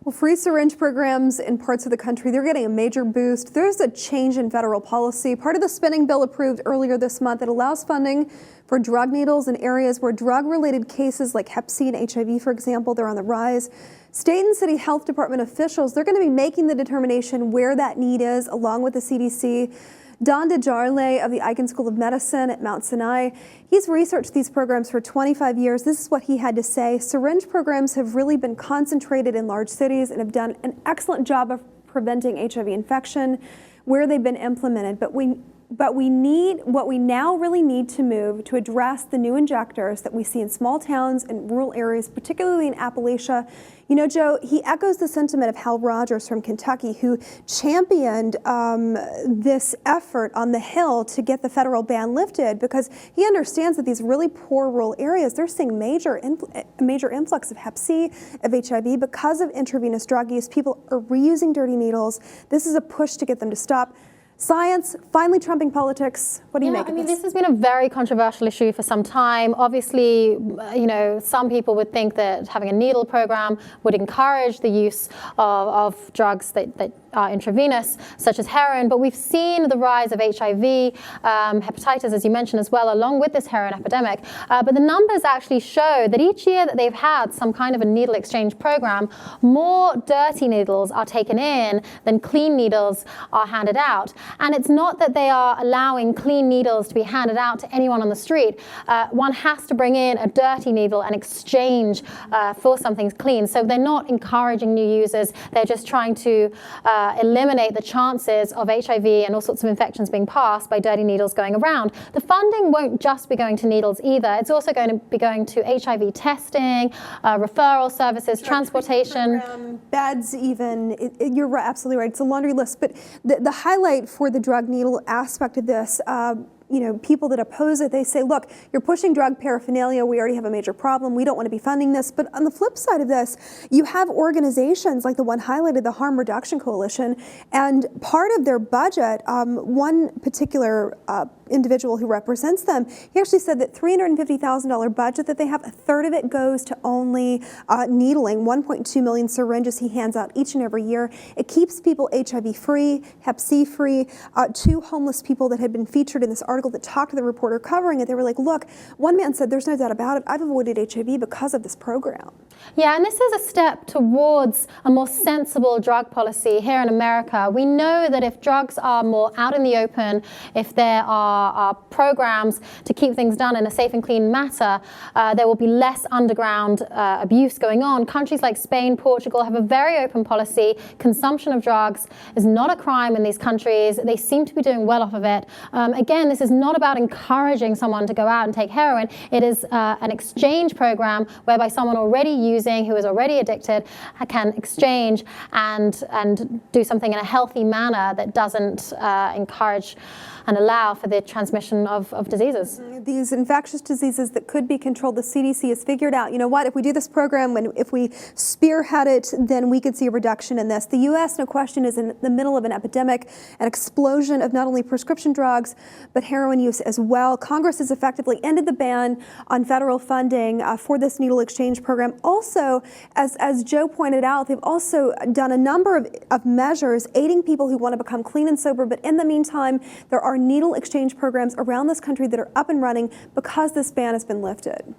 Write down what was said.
Well, free syringe programs in parts of the country, they're getting a major boost. There's a change in federal policy. Part of the spending bill approved earlier this month that allows funding for drug needles in areas where drug-related cases like Hep C and HIV, for example, they're on the rise. State and city health department officials, they're going to be making the determination where that need is, along with the CDC. Don DeJarle of the Ankier School of Medicine at Mount Sinai, he's researched these programs for 25 years. This is what he had to say. Syringe programs have really been concentrated in large cities and have done an excellent job of preventing HIV infection where they've been implemented. But what we now really need to move to address the new injectors that we see in small towns and rural areas, particularly in Appalachia. You know, Joe, he echoes the sentiment of Howell from Kentucky, who championed this effort on the Hill to get the federal ban lifted, because he understands that these really poor rural areas, they're seeing major influx of Hep C, of HIV because of intravenous drug use. People are reusing dirty needles. This is a push to get them to stop. Science finally trumping politics. What do you make of this? This has been a very controversial issue for some time. Obviously, you know, some people would think that having a needle program would encourage the use of drugs that are intravenous, such as heroin. But we've seen the rise of HIV, hepatitis, as you mentioned as well, along with this heroin epidemic. But the numbers actually show that each year that they've had some kind of a needle exchange program, more dirty needles are taken in than clean needles are handed out. And it's not that they are allowing clean needles to be handed out to anyone on the street. One has to bring in a dirty needle and exchange for something clean. So they're not encouraging new users. They're just trying to eliminate the chances of HIV and all sorts of infections being passed by dirty needles going around. The funding won't just be going to needles either. It's also going to be going to HIV testing, referral services, transportation. Beds even. You're absolutely right. It's a laundry list. But the highlight for the drug needle aspect of this, you know, people that oppose it, they say, look, you're pushing drug paraphernalia. We already have a major problem. We don't want to be funding this. But on the flip side of this, you have organizations like the one highlighted, the Harm Reduction Coalition, and part of their budget, one particular individual who represents them, he actually said that $350,000 budget that they have, a third of it goes to only needling. 1.2 million syringes he hands out each and every year. It keeps people HIV free, Hep C free. Two homeless people that had been featured in this article that talked to the reporter covering it, they were like, look, one man said, there's no doubt about it, I've avoided HIV because of this program. Yeah, and this is a step towards a more sensible drug policy here in America. We know that if drugs are more out in the open, if there are programs to keep things done in a safe and clean manner, there will be less underground abuse going on. Countries like Spain, Portugal have a very open policy. Consumption of drugs is not a crime in these countries. They seem to be doing well off of it. Again, this is not about encouraging someone to go out and take heroin. It is an exchange program whereby someone already using, who is already addicted, can exchange and do something in a healthy manner that doesn't encourage and allow for the transmission of diseases. These infectious diseases that could be controlled, the CDC has figured out, you know what, if we do this program, if we spearhead it, then we could see a reduction in this. The U.S., no question, is in the middle of an epidemic, an explosion of not only prescription drugs, but heroin use as well. Congress has effectively ended the ban on federal funding for this needle exchange program. Also, as Joe pointed out, they've also done a number of measures aiding people who want to become clean and sober, but in the meantime, there are needle exchange programs around this country that are up and running because this ban has been lifted.